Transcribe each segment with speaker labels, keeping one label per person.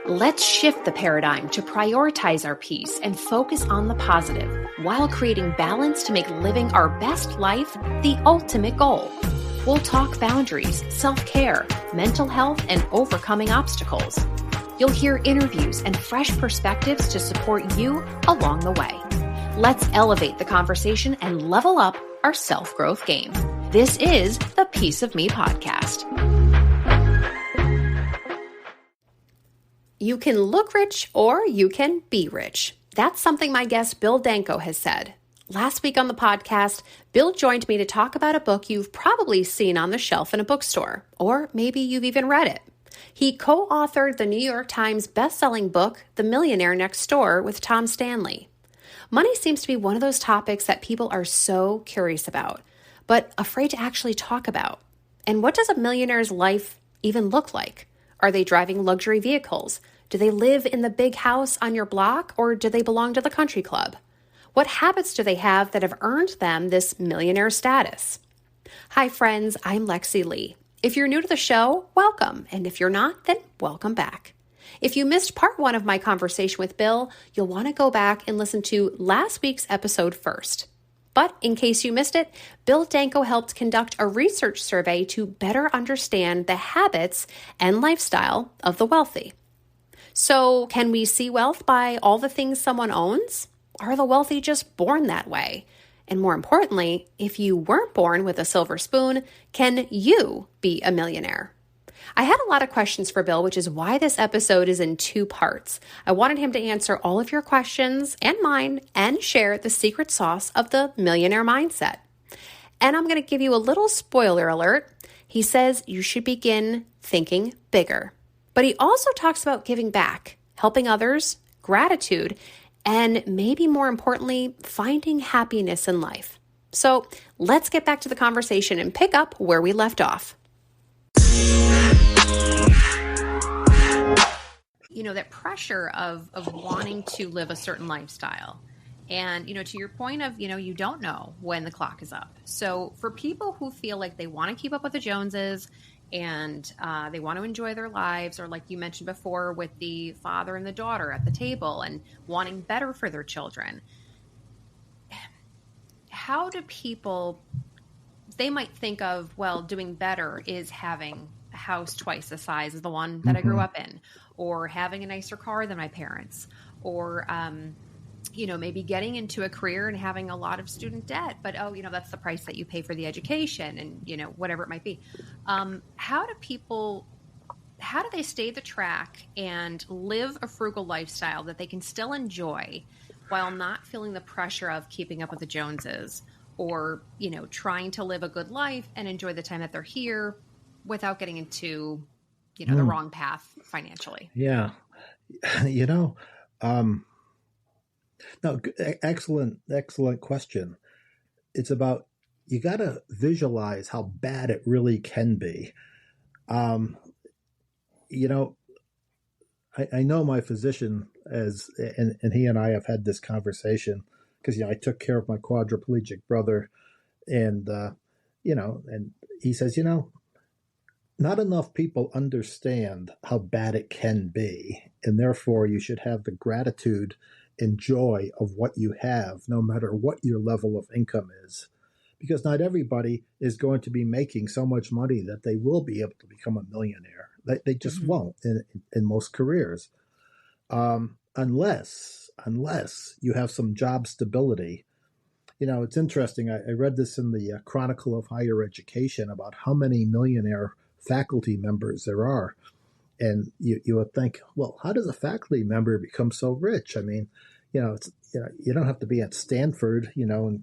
Speaker 1: Let's shift the paradigm to prioritize our peace and focus on the positive while creating balance to make living our best life the ultimate goal. We'll talk boundaries, self-care, mental health, and overcoming obstacles. You'll hear interviews and fresh perspectives to support you along the way. Let's elevate the conversation and level up our self-growth game. This is the Piece of Me podcast. You can look rich or you can be rich. That's something my guest Bill Danko has said. Last week on the podcast, Bill joined me to talk about a book you've probably seen on the shelf in a bookstore, or maybe you've even read it. He co-authored the New York Times best-selling book, The Millionaire Next Door with Tom Stanley. Money seems to be one of those topics that people are so curious about, but afraid to actually talk about. And what does a millionaire's life even look like? Are they driving luxury vehicles? Do they live in the big house on your block, or do they belong to the country club? What habits do they have that have earned them this millionaire status? Hi, friends. I'm Lexy Lee. If you're new to the show, welcome. And if you're not, then welcome back. If you missed part one of my conversation with Bill, you'll want to go back and listen to last week's episode first. But in case you missed it, Bill Danko helped conduct a research survey to better understand the habits and lifestyle of the wealthy. So, can we see wealth by all the things someone owns? Are the wealthy just born that way? And more importantly, if you weren't born with a silver spoon, can you be a millionaire? I had a lot of questions for Bill, which is why this episode is in two parts. I wanted him to answer all of your questions and mine and share the secret sauce of the millionaire mindset. And I'm going to give you a little spoiler alert. He says you should begin thinking bigger. But he also talks about giving back, helping others, gratitude, and maybe more importantly, finding happiness in life. So let's get back to the conversation and pick up where we left off. You know, that pressure of wanting to live a certain lifestyle. And, to your point of, you don't know when the clock is up. So for people who feel like they want to keep up with the Joneses and they want to enjoy their lives, or like you mentioned before with the father and the daughter at the table and wanting better for their children, how do people, they might think of, well, doing better is having a house twice the size as the one that I grew up in, or having a nicer car than my parents, or, maybe getting into a career and having a lot of student debt, but, that's the price that you pay for the education and, whatever it might be. How do they stay the track and live a frugal lifestyle that they can still enjoy while not feeling the pressure of keeping up with the Joneses, or, trying to live a good life and enjoy the time that they're here without getting into, the wrong path financially?
Speaker 2: Yeah. No, excellent question. It's about, you got to visualize how bad it really can be. I know my physician and he and I have had this conversation because, I took care of my quadriplegic brother and he says, not enough people understand how bad it can be. And therefore you should have the gratitude and joy of what you have, no matter what your level of income is. Because not everybody is going to be making so much money that they will be able to become a millionaire. They just won't in most careers. Unless you have some job stability. It's interesting. I read this in the Chronicle of Higher Education about how many millionaire faculty members there are. And you would think, well, how does a faculty member become so rich? I mean, it's, you don't have to be at Stanford, and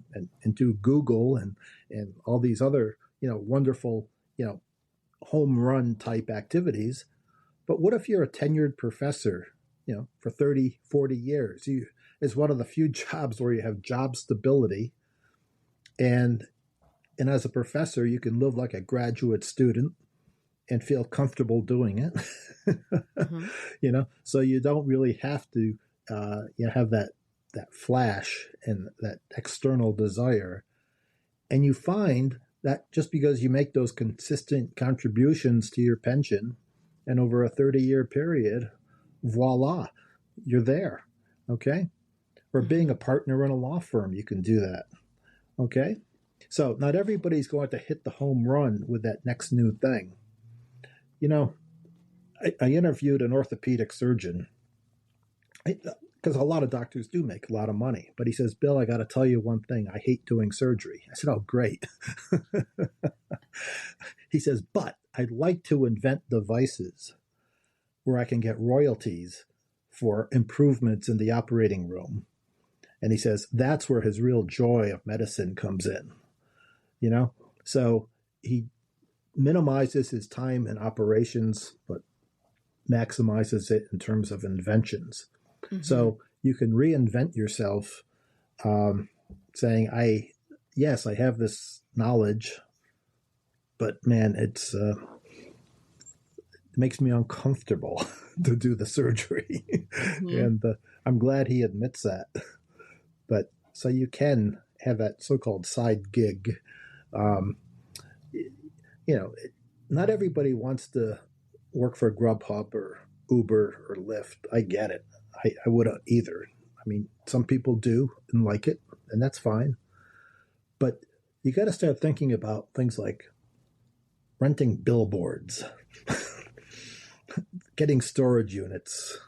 Speaker 2: do Google and all these other, wonderful, home run type activities. But what if you're a tenured professor, for 30, 40 years? It's one of the few jobs where you have job stability. And as a professor, you can live like a graduate student and feel comfortable doing it, so you don't really have to, have that flash and that external desire. And you find that just because you make those consistent contributions to your pension and over a 30-year period, voila, you're there. Okay. Or being a partner in a law firm, you can do that. Okay. So not everybody's going to hit the home run with that next new thing. You know, I interviewed an orthopedic surgeon because a lot of doctors do make a lot of money. But he says, Bill, I got to tell you one thing. I hate doing surgery. I said, oh, great. He says, but I'd like to invent devices where I can get royalties for improvements in the operating room. And he says, that's where his real joy of medicine comes in. You know, so he minimizes his time in operations, but maximizes it in terms of inventions. Mm-hmm. So you can reinvent yourself, saying, I have this knowledge, but man, it makes me uncomfortable to do the surgery. Mm-hmm. And I'm glad he admits that. But so you can have that so-called side gig. Not everybody wants to work for Grubhub or Uber or Lyft. I get it. I wouldn't either. I mean, some people do and like it, and that's fine. But you got to start thinking about things like renting billboards, getting storage units,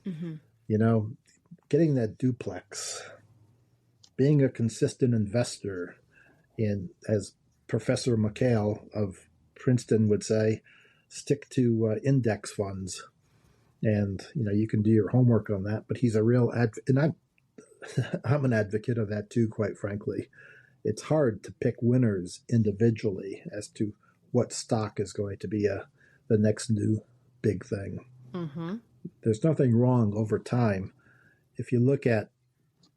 Speaker 2: mm-hmm. Getting that duplex, being a consistent investor in, as Professor McHale of Princeton would say, stick to index funds. And, you can do your homework on that. But he's a real advocate. And I'm an advocate of that too, quite frankly. It's hard to pick winners individually as to what stock is going to be the next new big thing. Mm-hmm. There's nothing wrong over time. If you look at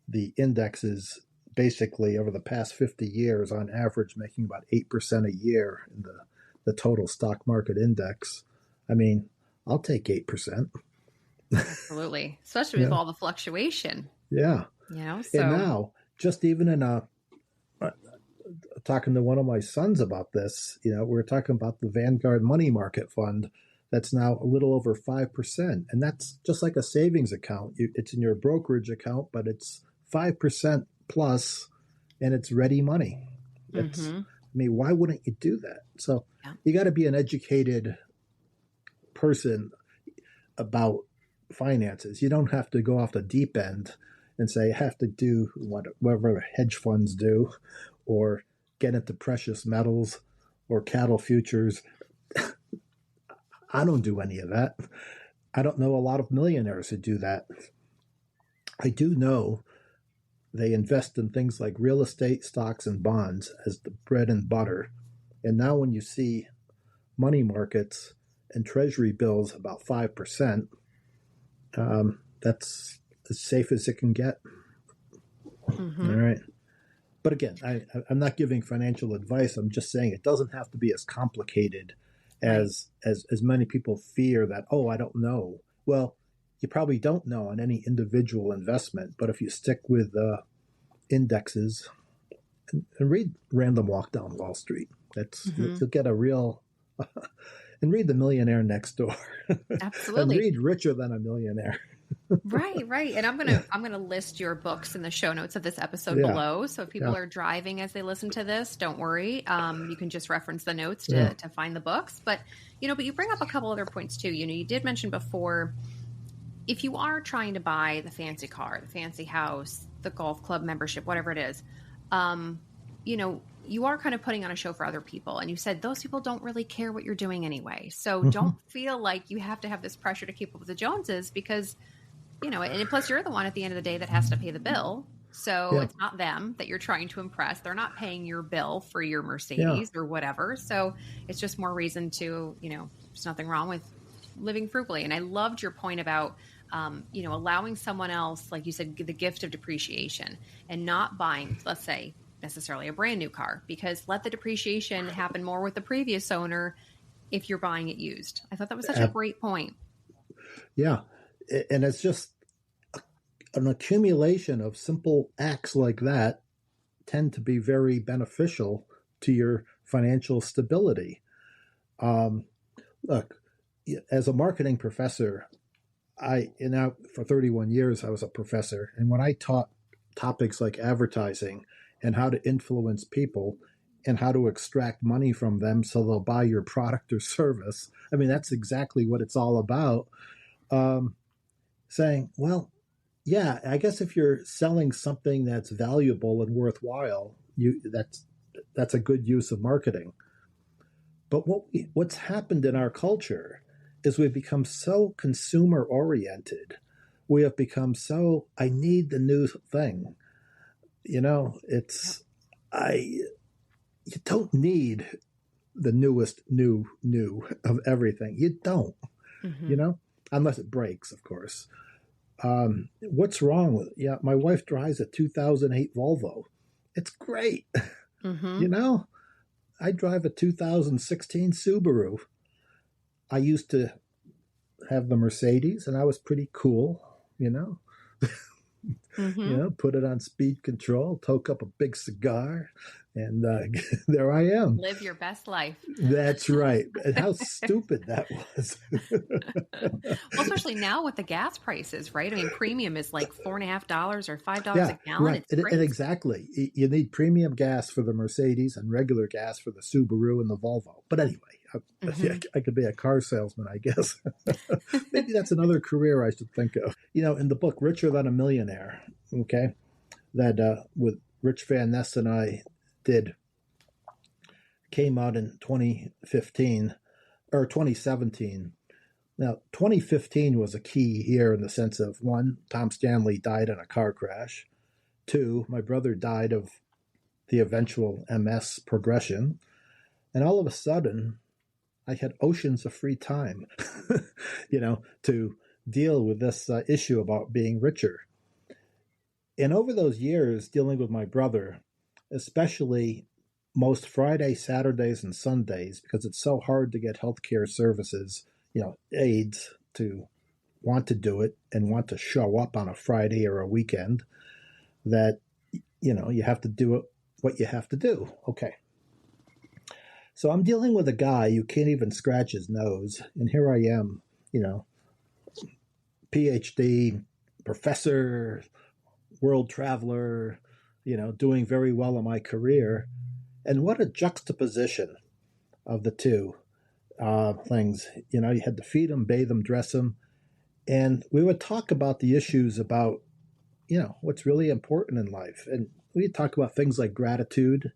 Speaker 2: the indexes, basically over the past 50 years, on average, making about 8% a year in the total stock market index. I mean, I'll take 8%.
Speaker 1: Absolutely. Especially with all the fluctuation.
Speaker 2: Yeah.
Speaker 1: So.
Speaker 2: And now, just even in talking to one of my sons about this, we're talking about the Vanguard Money Market Fund that's now a little over 5%. And that's just like a savings account. It's in your brokerage account, but it's 5% plus, and it's ready money. Mm-hmm. I mean, why wouldn't you do that? So you got to be an educated person about finances. You don't have to go off the deep end and say, I have to do whatever hedge funds do, or get into precious metals or cattle futures. I don't do any of that. I don't know a lot of millionaires who do that. I do know they invest in things like real estate, stocks, and bonds as the bread and butter. And now when you see money markets and treasury bills about 5%, that's as safe as it can get. Mm-hmm. All right. But again, I'm not giving financial advice. I'm just saying it doesn't have to be as complicated as many people fear that, I don't know. Well, you probably don't know on any individual investment, but if you stick with indexes and read Random Walk Down Wall Street, you'll get a real and read The Millionaire Next Door.
Speaker 1: Absolutely.
Speaker 2: And read Richer Than a Millionaire.
Speaker 1: Right. And I'm gonna list your books in the show notes of this episode below. So if people are driving as they listen to this, don't worry. You can just reference the notes to find the books. But but you bring up a couple other points too. You did mention before, if you are trying to buy the fancy car, the fancy house, the golf club membership, whatever it is, you are kind of putting on a show for other people. And you said those people don't really care what you're doing anyway. So don't feel like you have to have this pressure to keep up with the Joneses because, and plus you're the one at the end of the day that has to pay the bill. So it's not them that you're trying to impress. They're not paying your bill for your Mercedes or whatever. So it's just more reason to, there's nothing wrong with living frugally. And I loved your point about, allowing someone else, like you said, the gift of depreciation and not buying, let's say, necessarily a brand new car, because let the depreciation happen more with the previous owner if you're buying it used. I thought that was such a great point.
Speaker 2: Yeah. And it's just an accumulation of simple acts like that tend to be very beneficial to your financial stability. Look, as a marketing professor, For 31 years, I was a professor. And when I taught topics like advertising and how to influence people and how to extract money from them so they'll buy your product or service, I mean, that's exactly what it's all about. Saying, well, yeah, I guess if you're selling something that's valuable and worthwhile, that's a good use of marketing. But what's happened in our culture is we've become so consumer oriented. We have become so, I need the new thing. You don't need the newest new of everything. You don't, unless it breaks, of course. What's wrong with my wife drives a 2008 Volvo. It's great. I drive a 2016 Subaru. I used to have the Mercedes, and I was pretty cool, put it on speed control, toke up a big cigar, and there I am.
Speaker 1: Live your best life.
Speaker 2: That's right. And how stupid that was.
Speaker 1: Well, especially now with the gas prices, right? I mean, premium is like $4.50 or $5 a gallon.
Speaker 2: Right. And exactly. You need premium gas for the Mercedes and regular gas for the Subaru and the Volvo. But anyway, I could be a car salesman, I guess. Maybe that's another career I should think of. In the book, Richer Than a Millionaire, okay, that with Rich Van Ness and I did, came out in 2015 or 2017. Now, 2015 was a key year in the sense of, one, Tom Stanley died in a car crash. Two, my brother died of the eventual MS progression. And all of a sudden, I had oceans of free time, to deal with this issue about being richer. And over those years, dealing with my brother, especially most Fridays, Saturdays, and Sundays, because it's so hard to get healthcare services, aides to want to do it and want to show up on a Friday or a weekend, that, you have to do what you have to do. Okay. So I'm dealing with a guy who can't even scratch his nose. And here I am, PhD, professor, world traveler, doing very well in my career. And what a juxtaposition of the two things. You had to feed him, bathe him, dress him. And we would talk about the issues about, what's really important in life. And we'd talk about things like gratitude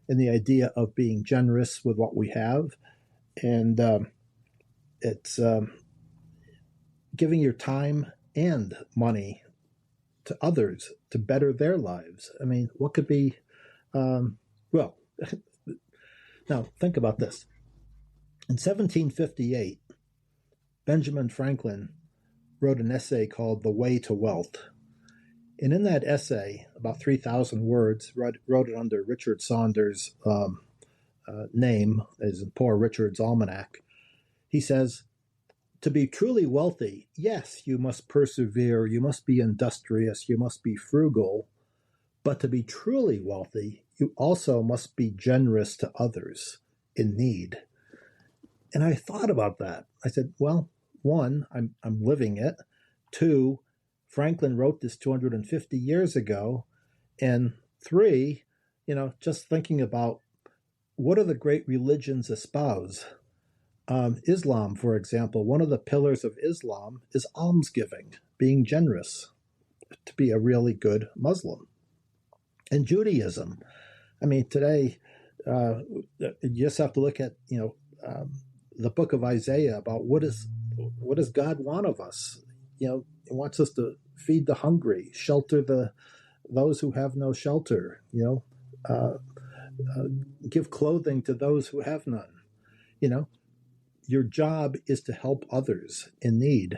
Speaker 2: and the idea of being generous with what we have. And it's giving your time and money to others to better their lives. I mean, what could be, now think about this. In 1758, Benjamin Franklin wrote an essay called The Way to Wealth. And in that essay, about 3,000 words, wrote it under Richard Saunders' name, as in Poor Richard's Almanac. He says, to be truly wealthy, yes, you must persevere, you must be industrious, you must be frugal, but to be truly wealthy, you also must be generous to others in need. And I thought about that. I said, well, one, I'm living it. Two, Franklin wrote this 250 years ago. And three, just thinking about what do the great religions espouse? Islam, for example, one of the pillars of Islam is almsgiving, being generous, to be a really good Muslim. And Judaism, I mean, today, you just have to look at, the book of Isaiah about what does God want of us? He wants us to feed the hungry, shelter those who have no shelter, give clothing to those who have none. Your job is to help others in need.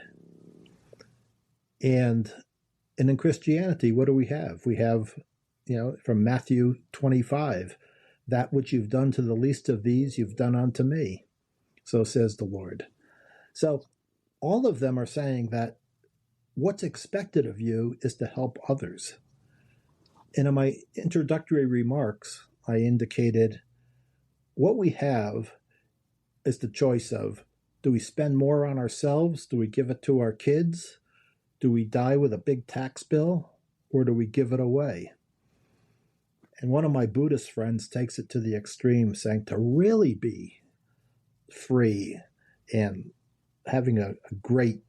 Speaker 2: And in Christianity, what do we have? We have, from Matthew 25, that which you've done to the least of these, you've done unto me. So says the Lord. So all of them are saying that what's expected of you is to help others. And in my introductory remarks, I indicated what we have is the choice of, Do we spend more on ourselves? Do we give it to our kids? Do we die with a big tax bill? Or do we give it away? And one of my Buddhist friends takes it to the extreme, saying to really be free and having a great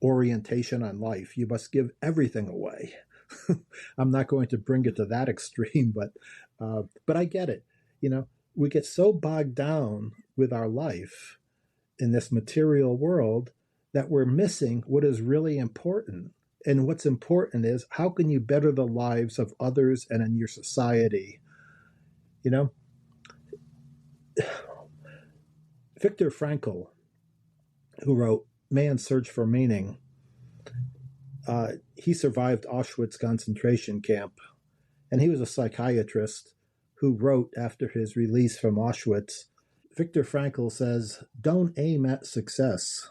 Speaker 2: orientation on life, you must give everything away. I'm not going to bring it to that extreme, but I get it. We get so bogged down with our life in this material world that we're missing what is really important. And what's important is, how can you better the lives of others and in your society? Viktor Frankl, who wrote Man's Search for Meaning, he survived Auschwitz concentration camp, and he was a psychiatrist who wrote after his release from Auschwitz. Viktor Frankl says, "Don't aim at success.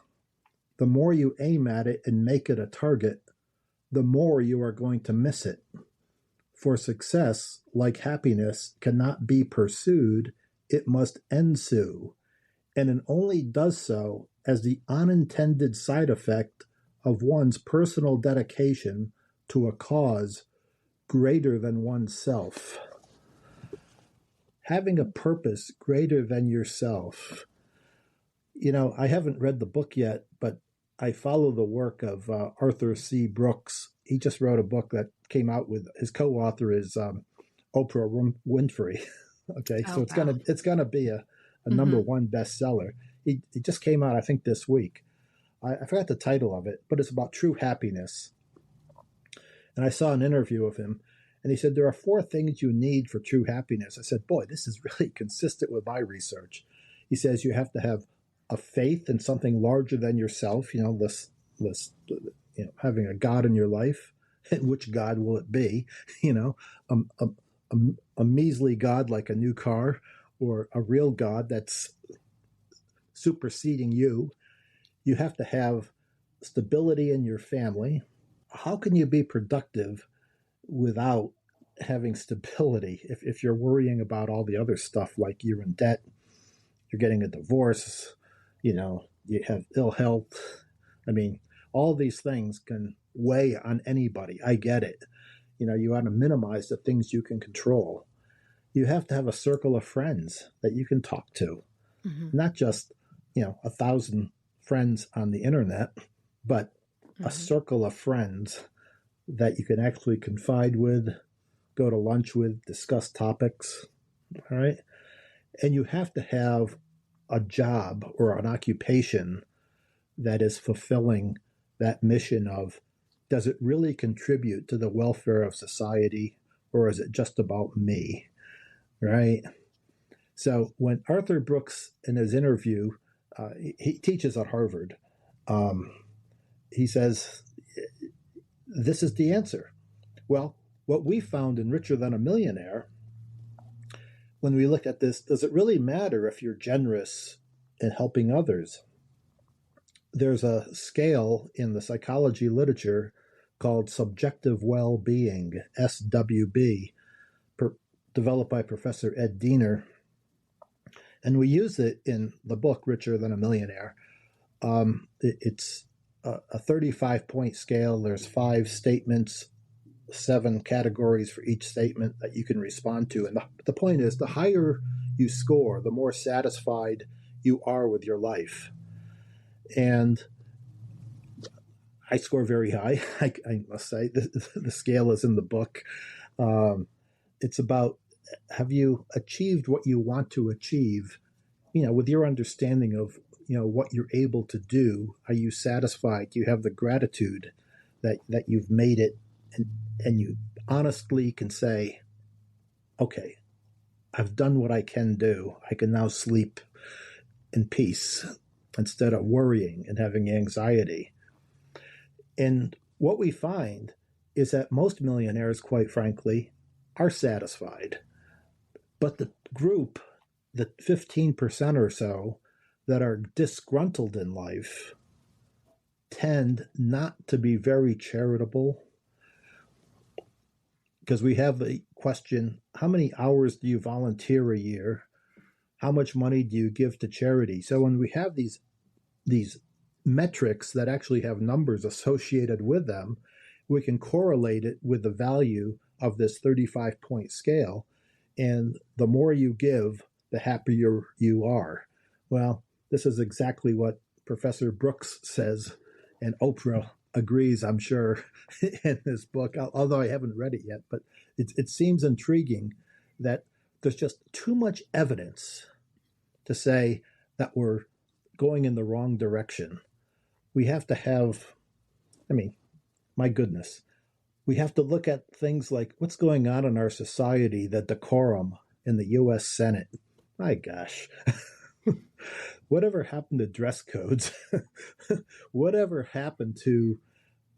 Speaker 2: The more you aim at it and make it a target, the more you are going to miss it. For success, like happiness, cannot be pursued, it must ensue, and it only does so as the unintended side effect of one's personal dedication to a cause greater than oneself." Having a purpose greater than yourself. I haven't read the book yet, but I follow the work of Arthur C. Brooks. He just wrote a book that came out with his co-author is Oprah Winfrey. Okay, so it's gonna be a number one bestseller. He just came out, I think, this week. I forgot the title of it, but it's about true happiness. And I saw an interview of him, and he said, there are 4 things you need for true happiness. I said, boy, this is really consistent with my research. He says you have to have a faith in something larger than yourself, having a God in your life. And which God will it be? A measly God like a new car, or a real God that's superseding you. You have to have stability in your family. How can you be productive without having stability if you're worrying about all the other stuff, like you're in debt, you're getting a divorce, you have ill health? I mean, all these things can weigh on anybody. I get it. You want to minimize the things you can control. You have to have a circle of friends that you can talk to, not just 1,000 friends on the internet, but a circle of friends that you can actually confide with, go to lunch with, discuss topics. All right. And you have to have a job or an occupation that is fulfilling that mission of, does it really contribute to the welfare of society, or is it just about me? Right. So when Arthur Brooks, in his interview, he teaches at Harvard, he says, this is the answer. Well, what we found in Richer Than a Millionaire, when we look at this, does it really matter if you're generous in helping others? There's a scale in the psychology literature called subjective well-being, SWB, developed by Professor Ed Diener. And we use it in the book, Richer Than a Millionaire. It's a 35-point scale. There's 5 statements, 7 categories for each statement that you can respond to. And the point is, the higher you score, the more satisfied you are with your life. And I score very high, I must say. The scale is in the book. It's about, have you achieved what you want to achieve? With your understanding of, what you're able to do, are you satisfied? Do you have the gratitude that you've made it, and you honestly can say, okay, I've done what I can do. I can now sleep in peace instead of worrying and having anxiety. And what we find is that most millionaires, quite frankly, are satisfied. But the group, the 15% or so that are disgruntled in life, tend not to be very charitable. Because we have the question, how many hours do you volunteer a year? How much money do you give to charity? So when we have these these metrics that actually have numbers associated with them, we can correlate it with the value of this 35-point scale. And the more you give, the happier you are. Well, this is exactly what Professor Brooks says, and Oprah agrees, I'm sure, in this book, although I haven't read it yet. But it seems intriguing that there's just too much evidence to say that we're going in the wrong direction. We have to have, my goodness, we have to look at things like what's going on in our society, the decorum in the U.S. Senate. My gosh. Whatever happened to dress codes? Whatever happened to,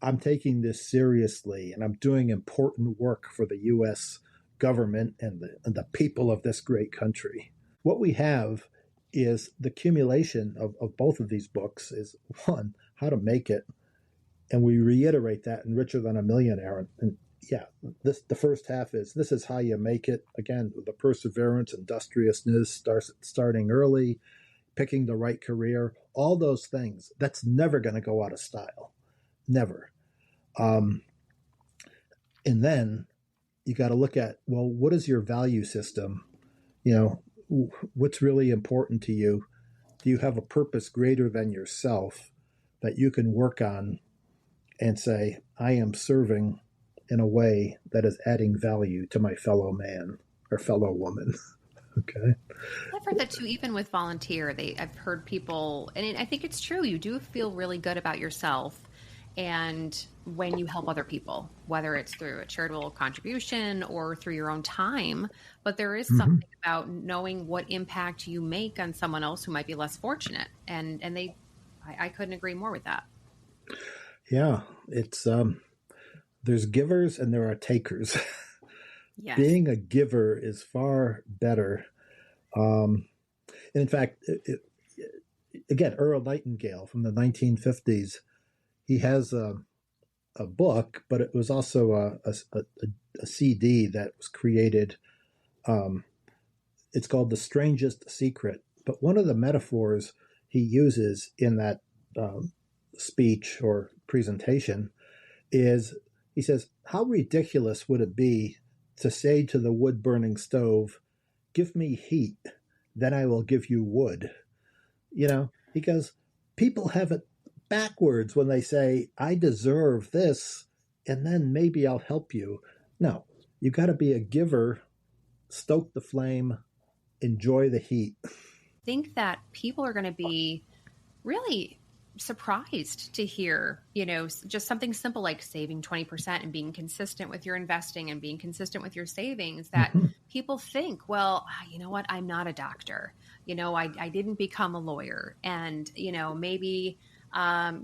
Speaker 2: I'm taking this seriously and I'm doing important work for the U.S. government and the people of this great country? What we have is the accumulation of both of these books is, one, how to make it. And we reiterate that in Richer Than a Millionaire. And yeah, the first half is, this is how you make it. Again, the perseverance, industriousness, starting early, picking the right career, all those things. That's never going to go out of style. Never. And then you got to look at, well, what is your value system? What's really important to you? Do you have a purpose greater than yourself that you can work on and say, I am serving in a way that is adding value to my fellow man or fellow woman? Okay.
Speaker 1: I've heard that too, even with volunteer. I've heard people, and I think it's true, you do feel really good about yourself and when you help other people, whether it's through a charitable contribution or through your own time. But there is something about knowing what impact you make on someone else who might be less fortunate. And I couldn't agree more with that.
Speaker 2: Yeah, it's there's givers and there are takers. Yes. Being a giver is far better. And in fact, again, Earl Nightingale from the 1950s, he has a book, but it was also a CD that was created. It's called The Strangest Secret. But one of the metaphors he uses in that speech or presentation is, he says, how ridiculous would it be to say to the wood-burning stove, give me heat, then I will give you wood. Because people have it backwards when they say, I deserve this, and then maybe I'll help you. No, you got to be a giver, stoke the flame, enjoy the heat.
Speaker 1: I think that people are going to be really surprised to hear, just something simple like saving 20% and being consistent with your investing and being consistent with your savings, that people think, well, you know what? I'm not a doctor. I didn't become a lawyer, and, maybe, I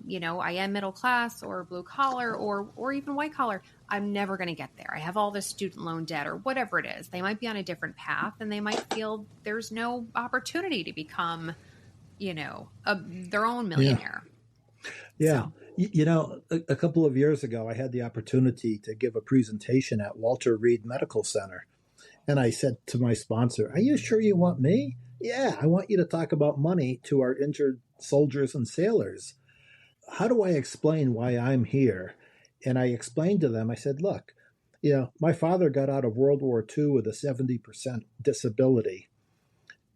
Speaker 1: am middle class or blue collar or even white collar. I'm never going to get there. I have all this student loan debt or whatever it is. They might be on a different path and they might feel there's no opportunity to become their own millionaire.
Speaker 2: Yeah. So. A couple of years ago, I had the opportunity to give a presentation at Walter Reed Medical Center. And I said to my sponsor, are you sure you want me? Yeah, I want you to talk about money to our injured soldiers and sailors. How do I explain why I'm here? And I explained to them, I said, look, my father got out of World War II with a 70% disability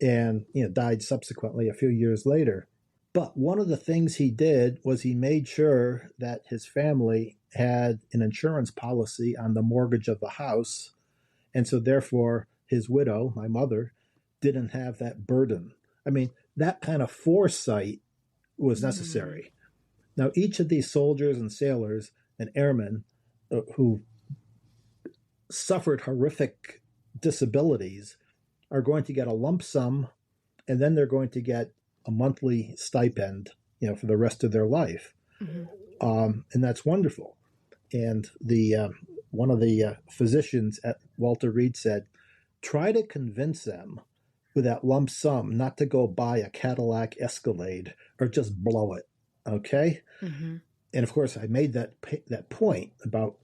Speaker 2: and died subsequently a few years later. But one of the things he did was he made sure that his family had an insurance policy on the mortgage of the house. And so therefore, his widow, my mother, didn't have that burden. That kind of foresight was necessary. Now, each of these soldiers and sailors and airmen who suffered horrific disabilities are going to get a lump sum, and then they're going to get a monthly stipend, for the rest of their life. And that's wonderful. And the one of the physicians at Walter Reed said, try to convince them with that lump sum not to go buy a Cadillac Escalade or just blow it. Okay. And of course, I made that point about,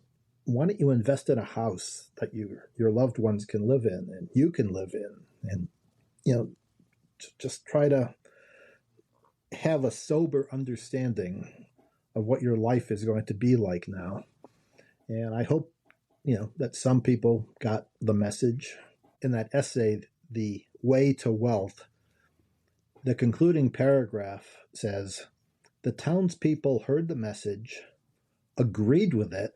Speaker 2: why don't you invest in a house that your loved ones can live in and you can live in, and just try to have a sober understanding of what your life is going to be like now. And I hope, that some people got the message. In that essay, The Way to Wealth, the concluding paragraph says, the townspeople heard the message, agreed with it,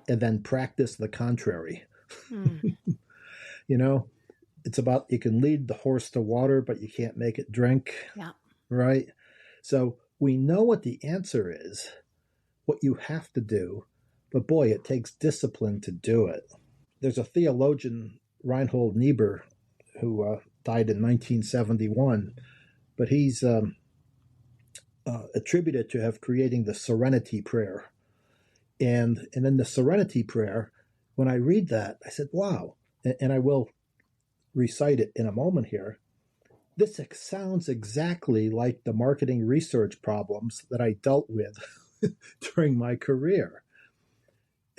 Speaker 2: and then practiced the contrary. It's about you can lead the horse to water, but you can't make it drink.
Speaker 1: Yeah.
Speaker 2: Right? So we know what the answer is, what you have to do, but boy, it takes discipline to do it. There's a theologian, Reinhold Niebuhr, who died in 1971, but he's attributed to have creating the Serenity Prayer. And in the Serenity Prayer, when I read that, I said, wow, and I will recite it in a moment here. This sounds exactly like the marketing research problems that I dealt with during my career.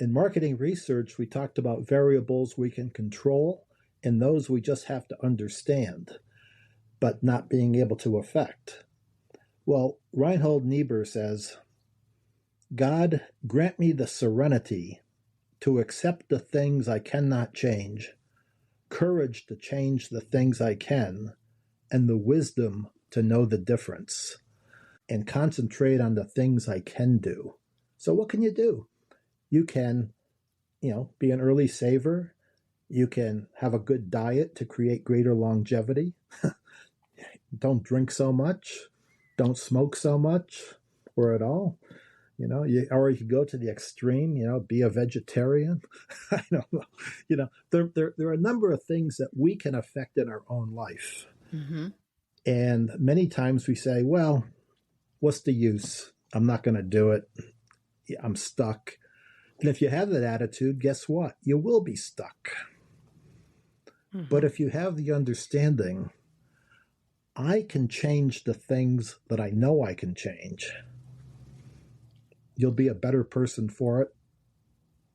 Speaker 2: In marketing research, we talked about variables we can control and those we just have to understand, but not being able to affect. Well, Reinhold Niebuhr says, God, grant me the serenity to accept the things I cannot change, courage to change the things I can, and the wisdom to know the difference, and concentrate on the things I can do. So what can you do? You can, be an early saver. You can have a good diet to create greater longevity. Don't drink so much. Don't smoke so much or at all. Or you could go to the extreme, be a vegetarian. I don't know. There are a number of things that we can affect in our own life.
Speaker 1: Mm-hmm.
Speaker 2: And many times we say, well, what's the use? I'm not going to do it. I'm stuck. And if you have that attitude, guess what? You will be stuck. Mm-hmm. But if you have the understanding, I can change the things that I know I can change, you'll be a better person for it.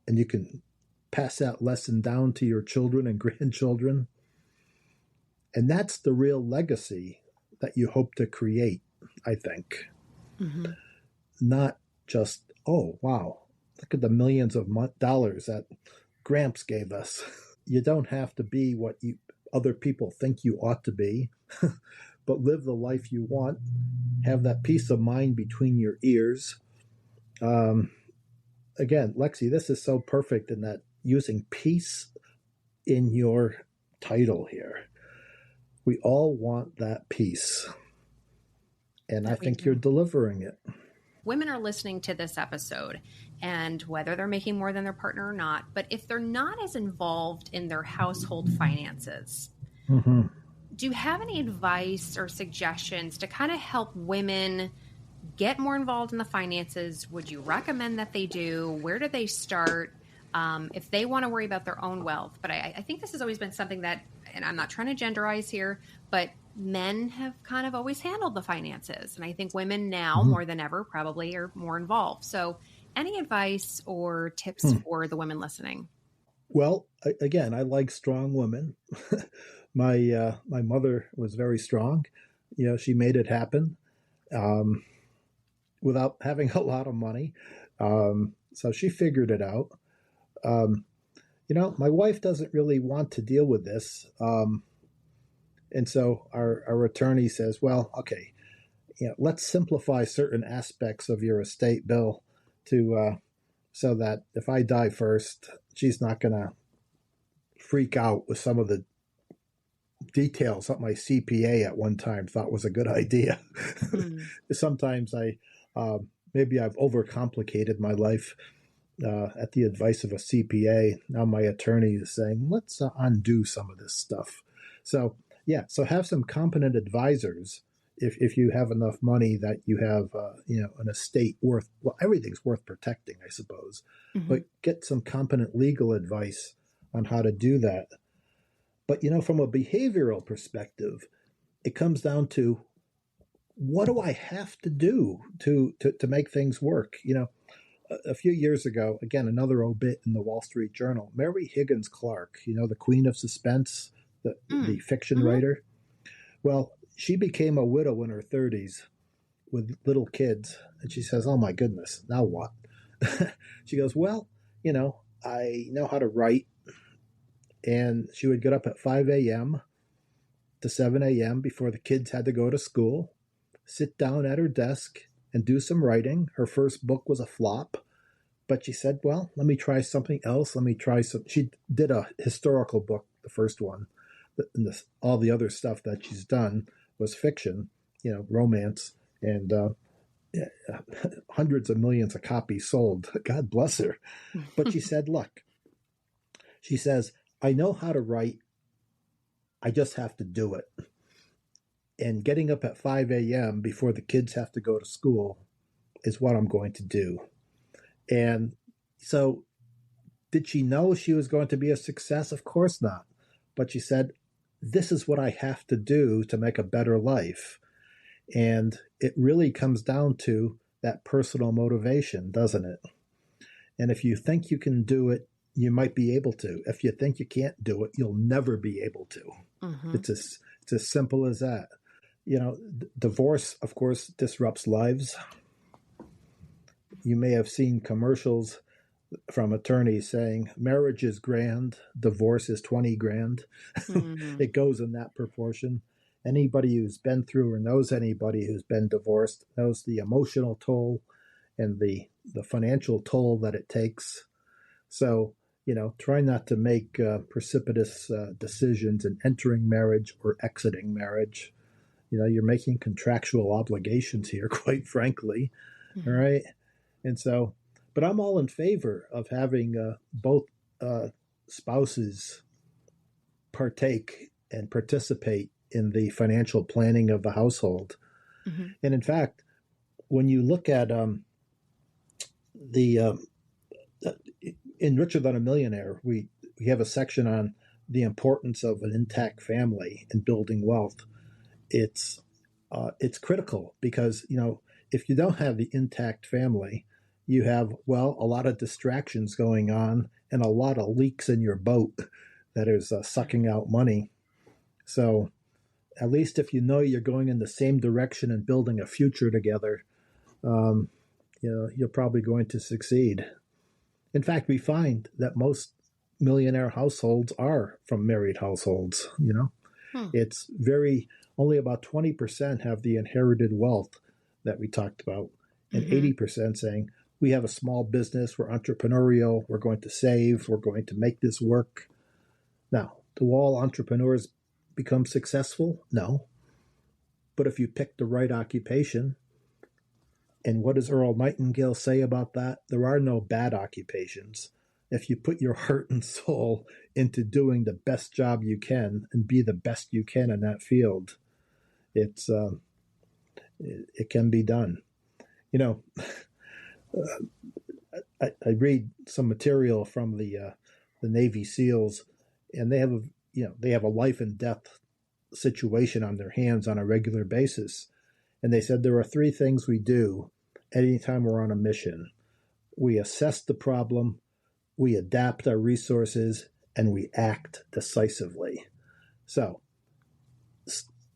Speaker 2: And you can pass that lesson down to your children and grandchildren. And that's the real legacy that you hope to create, I think. Mm-hmm. Not just, oh, wow, look at the millions of dollars that Gramps gave us. You don't have to be what other people think you ought to be, but live the life you want. Have that peace of mind between your ears. Again, Lexy, this is so perfect in that using peace in your title here. We all want that peace. And I think you're delivering it.
Speaker 1: Women are listening to this episode, and whether they're making more than their partner or not, but if they're not as involved in their household finances, mm-hmm. do you have any advice or suggestions to kind of help women get more involved in the finances? Would you recommend that they do? Where do they start if they want to worry about their own wealth? But I think this has always been something that, and I'm not trying to genderize here, but men have kind of always handled the finances. And I think women now mm-hmm. more than ever probably are more involved. So any advice or tips for the women listening?
Speaker 2: Well, again, I like strong women. My mother was very strong. She made it happen without having a lot of money. So she figured it out. My wife doesn't really want to deal with this. And so our attorney says, well, okay, let's simplify certain aspects of your estate, Bill, to so that if I die first, she's not going to freak out with some of the details that my CPA at one time thought was a good idea. Sometimes maybe I've overcomplicated my life at the advice of a CPA. Now my attorney is saying, let's undo some of this stuff. So have some competent advisors if you have enough money that you have, an estate worth, well, everything's worth protecting, I suppose, mm-hmm. but get some competent legal advice on how to do that. But, from a behavioral perspective, it comes down to, what do I have to do to make things work? A few years ago, again, another obit in the Wall Street Journal, Mary Higgins Clark, the queen of suspense, the fiction mm-hmm. writer. Well, she became a widow in her 30s, with little kids. And she says, oh, my goodness, now what? She goes, well, I know how to write. And she would get up at 5 a.m. to 7 a.m. before the kids had to go to school, sit down at her desk and do some writing. Her first book was a flop, but she said, well, let me try something else. Let me try some. She did a historical book, the first one. And all the other stuff that she's done was fiction, romance, and hundreds of millions of copies sold. God bless her. But she said, look, she says, I know how to write. I just have to do it. And getting up at 5 a.m. before the kids have to go to school is what I'm going to do. And so did she know she was going to be a success? Of course not. But she said, this is what I have to do to make a better life. And it really comes down to that personal motivation, doesn't it? And if you think you can do it, you might be able to. If you think you can't do it, you'll never be able to. Mm-hmm. It's as simple as that. Divorce, of course, disrupts lives. You may have seen commercials from attorneys saying marriage is grand, divorce is 20 grand. Mm-hmm. It goes in that proportion. Anybody who's been through or knows anybody who's been divorced knows the emotional toll and the financial toll that it takes. So, try not to make precipitous decisions in entering marriage or exiting marriage. You're making contractual obligations here, quite frankly. Mm-hmm. All right. And so, but I'm all in favor of having both spouses partake and participate in the financial planning of the household. Mm-hmm. And in fact, when you look at in Richer Than a Millionaire, we have a section on the importance of an intact family in building wealth. It's critical because, if you don't have the intact family, you have, a lot of distractions going on and a lot of leaks in your boat that is sucking out money. So at least if you're going in the same direction and building a future together, you're probably going to succeed. In fact, we find that most millionaire households are from married households, It's only about 20% have the inherited wealth that we talked about, and 80% saying, we have a small business, we're entrepreneurial, we're going to save, we're going to make this work. Now, do all entrepreneurs become successful? No. But if you pick the right occupation, and what does Earl Nightingale say about that? There are no bad occupations. If you put your heart and soul into doing the best job you can and be the best you can in that field, it can be done. I read some material from the Navy SEALs, and they have a life and death situation on their hands on a regular basis. And they said there are three things we do anytime we're on a mission. We assess the problem, we adapt our resources, and we act decisively. So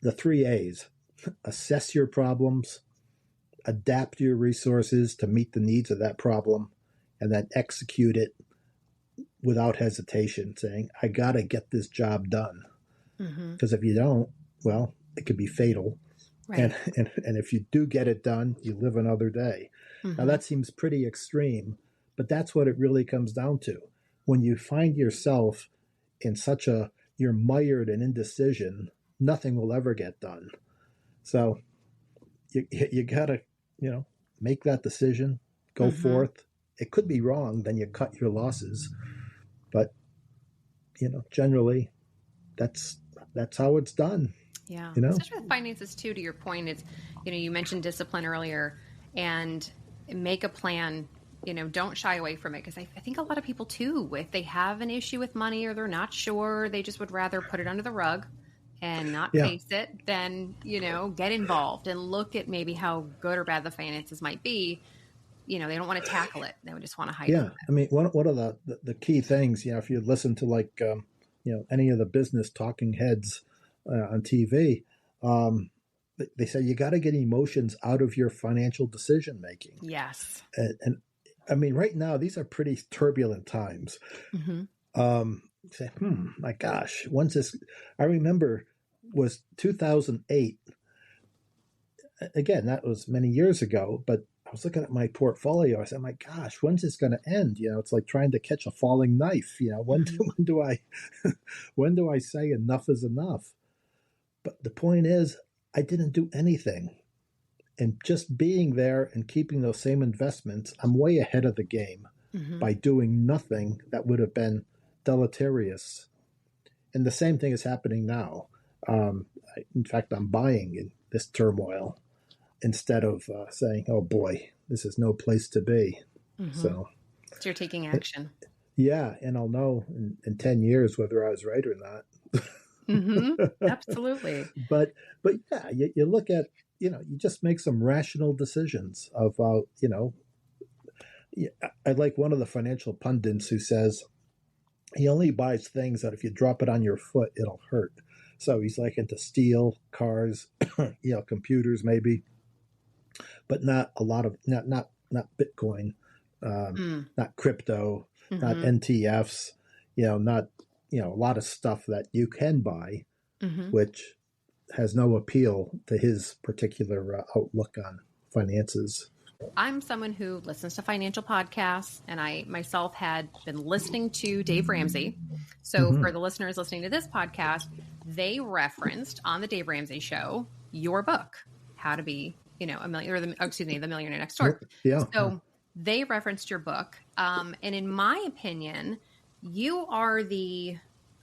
Speaker 2: the 3 A's: assess your problems, adapt your resources to meet the needs of that problem, and then execute it without hesitation, saying, I got to get this job done. Because if you don't, it could be fatal. Right. And if you do get it done, you live another day. Now, that seems pretty extreme, but that's what it really comes down to. When you find yourself in you're mired in indecision, nothing will ever get done. So you got to, make that decision, go forth. It could be wrong, then you cut your losses. But, generally, that's how it's done.
Speaker 1: Yeah. Especially with finances, too, to your point, it's, you mentioned discipline earlier, and make a plan. Don't shy away from it, because I think a lot of people, too, if they have an issue with money or they're not sure, they just would rather put it under the rug and not face it than, get involved and look at maybe how good or bad the finances might be. They don't want to tackle it. They would just want to hide it.
Speaker 2: I mean, one of the key things, if you listen to any of the business talking heads on TV, they say you got to get emotions out of your financial decision making.
Speaker 1: Yes.
Speaker 2: And I mean, right now, these are pretty turbulent times.
Speaker 1: Mm-hmm.
Speaker 2: You say, my gosh, when's this? I remember was 2008. Again, that was many years ago, but I was looking at my portfolio. I said, my gosh, when's this going to end? It's like trying to catch a falling knife. When do I, when do I say enough is enough? But the point is, I didn't do anything. And just being there and keeping those same investments, I'm way ahead of the game by doing nothing that would have been deleterious. And the same thing is happening now. In fact, I'm buying in this turmoil instead of saying, oh boy, this is no place to be. So
Speaker 1: you're taking action.
Speaker 2: Yeah. And I'll know in 10 years whether I was right or not.
Speaker 1: Absolutely.
Speaker 2: But yeah, you look at, you just make some rational decisions about, I like one of the financial pundits who says he only buys things that if you drop it on your foot, it'll hurt. So he's like into steel, cars, computers maybe, but not a lot of, not Bitcoin, not crypto, not NTFs, not, a lot of stuff that you can buy, which has no appeal to his particular outlook on finances.
Speaker 1: I'm someone who listens to financial podcasts, and I myself had been listening to Dave Ramsey. So for the listeners listening to this podcast, they referenced on the Dave Ramsey show your book, How to Be, the Millionaire Next Door.
Speaker 2: Yeah.
Speaker 1: So they referenced your book. And in my opinion, you are the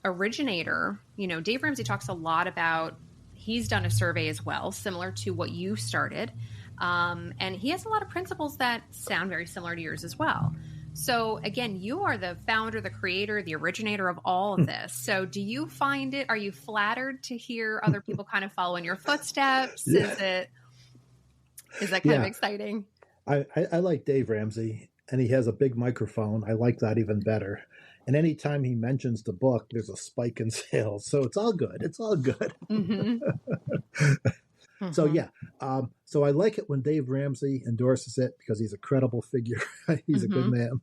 Speaker 1: originator. Dave Ramsey talks a lot about, he's done a survey as well, similar to what you started. And he has a lot of principles that sound very similar to yours as well. So again, you are the founder, the creator, the originator of all of this. So do you are you flattered to hear other people kind of follow in your footsteps?
Speaker 2: Yeah.
Speaker 1: Is that kind of exciting?
Speaker 2: I like Dave Ramsey, and he has a big microphone. I like that even better. And anytime he mentions the book, there's a spike in sales. So it's all good. It's all good. So yeah. So I like it when Dave Ramsey endorses it because he's a credible figure. He's a good man.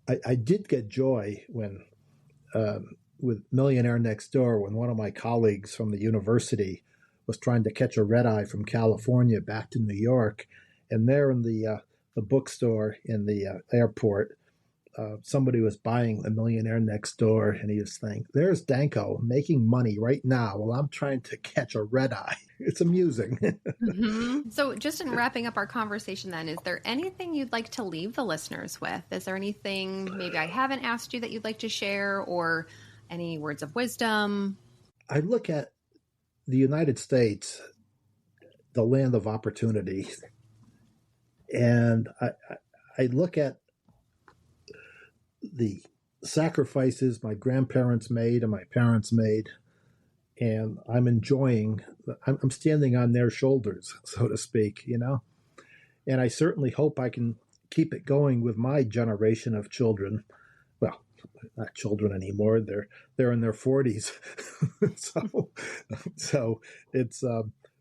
Speaker 2: I did get joy when, with Millionaire Next Door, when one of my colleagues from the university was trying to catch a red eye from California back to New York. And there in the bookstore in the airport, somebody was buying A Millionaire Next Door, and he was saying, there's Danko making money right now while I'm trying to catch a red eye. It's amusing.
Speaker 1: So just in wrapping up our conversation then, is there anything you'd like to leave the listeners with? Is there anything maybe I haven't asked you that you'd like to share, or any words of wisdom?
Speaker 2: I look at the United States, the land of opportunity, and I look at the sacrifices my grandparents made and my parents made, and I'm enjoying, I'm standing on their shoulders, so to speak, and I certainly hope I can keep it going with my generation of children. Well, not children anymore. They're in their 40s. so it's,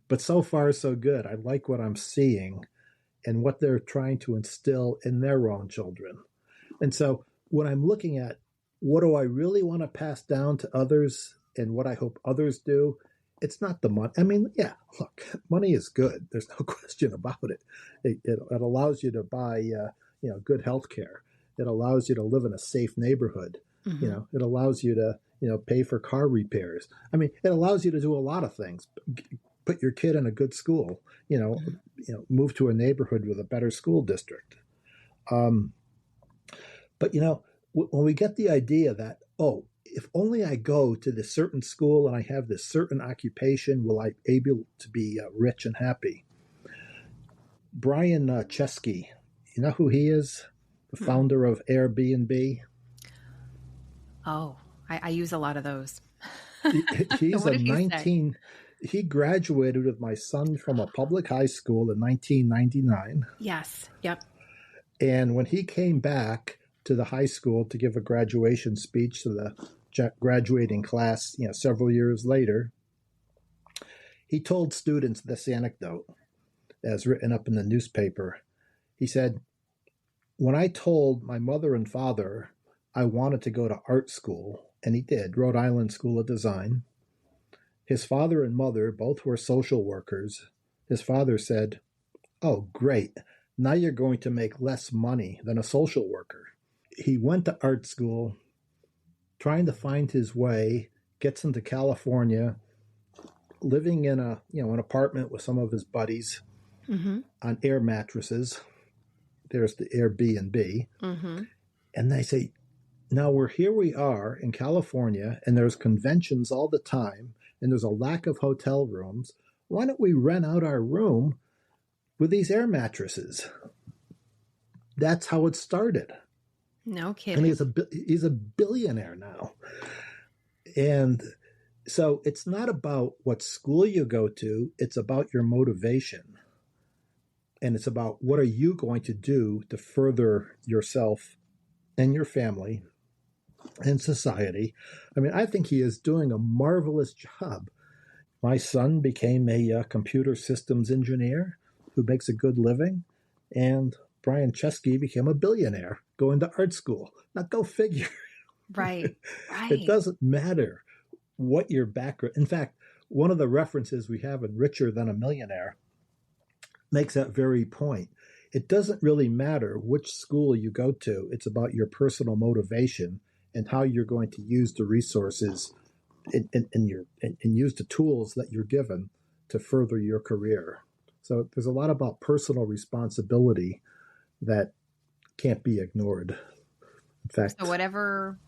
Speaker 2: but so far so good. I like what I'm seeing and what they're trying to instill in their own children. And so when I'm looking at what do I really want to pass down to others and what I hope others do, it's not the money. I mean, yeah, look, money is good. There's no question about it. It allows you to buy, good health care. It allows you to live in a safe neighborhood. It allows you to, pay for car repairs. I mean, it allows you to do a lot of things. Put your kid in a good school, move to a neighborhood with a better school district. But, when we get the idea that, if only I go to this certain school and I have this certain occupation, will I be able to be rich and happy? Brian Chesky, you know who he is? The founder of Airbnb.
Speaker 1: Oh, I use a lot of those.
Speaker 2: He's a 19. He graduated with my son from a public high school in 1999.
Speaker 1: Yes. Yep.
Speaker 2: And when he came back to the high school to give a graduation speech to the graduating class, several years later, He told students this anecdote, as written up in the newspaper. He said, when I told my mother and father I wanted to go to art school, and he did, Rhode Island School of Design, his father and mother both were social workers. His father said, oh, great. Now you're going to make less money than a social worker. He went to art school, trying to find his way, gets into California, living in an apartment with some of his buddies on air mattresses. There's the Airbnb. And they say, now here we are in California, and there's conventions all the time, and there's a lack of hotel rooms. Why don't we rent out our room with these air mattresses? That's how it started.
Speaker 1: No kidding.
Speaker 2: And he's a billionaire now. And so it's not about what school you go to. It's about your motivation. And it's about what are you going to do to further yourself and your family and society. I mean, I think he is doing a marvelous job. My son became a computer systems engineer who makes a good living. And Brian Chesky became a billionaire going to art school. Now, go figure.
Speaker 1: Right.
Speaker 2: It doesn't matter what your background. In fact, one of the references we have in Richer Than a Millionaire makes that very point. It doesn't really matter which school you go to. It's about your personal motivation and how you're going to use the resources and use the tools that you're given to further your career. So there's a lot about personal responsibility that can't be ignored. In fact,
Speaker 1: so whatever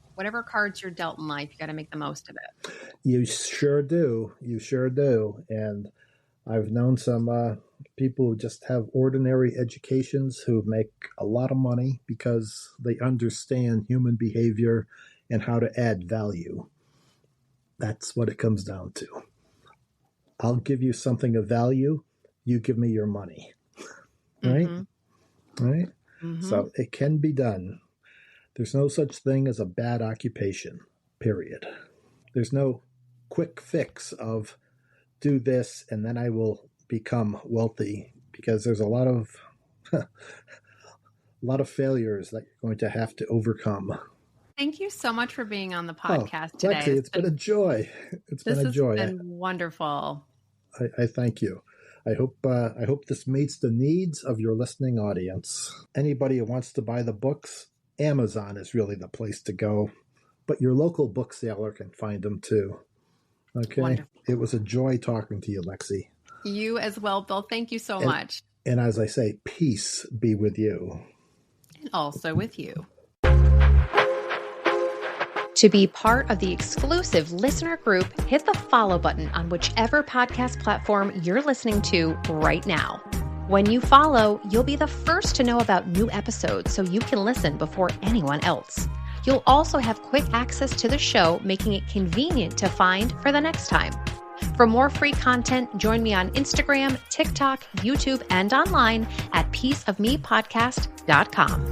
Speaker 1: cards you're dealt in life, you got to make the most of it.
Speaker 2: You sure do. You sure do. And I've known some people who just have ordinary educations who make a lot of money because they understand human behavior and how to add value. That's what it comes down to. I'll give you something of value. You give me your money. Right? Right? So it can be done. There's no such thing as a bad occupation, period. There's no quick fix of do this and then I will become wealthy, because there's a lot of failures that you're going to have to overcome.
Speaker 1: Thank you so much for being on the podcast today.
Speaker 2: Lexy, it's been a joy. It's been a joy.
Speaker 1: This has been wonderful.
Speaker 2: I thank you. I hope this meets the needs of your listening audience. Anybody who wants to buy the books, Amazon is really the place to go, but your local bookseller can find them too. Okay. Wonderful. It was a joy talking to you, Lexy.
Speaker 1: You as well, Bill. Thank you so much.
Speaker 2: And as I say, peace be with you.
Speaker 1: And also with you. To be part of the exclusive listener group, hit the follow button on whichever podcast platform you're listening to right now. When you follow, you'll be the first to know about new episodes so you can listen before anyone else. You'll also have quick access to the show, making it convenient to find for the next time. For more free content, join me on Instagram, TikTok, YouTube, and online at peaceofmepodcast.com.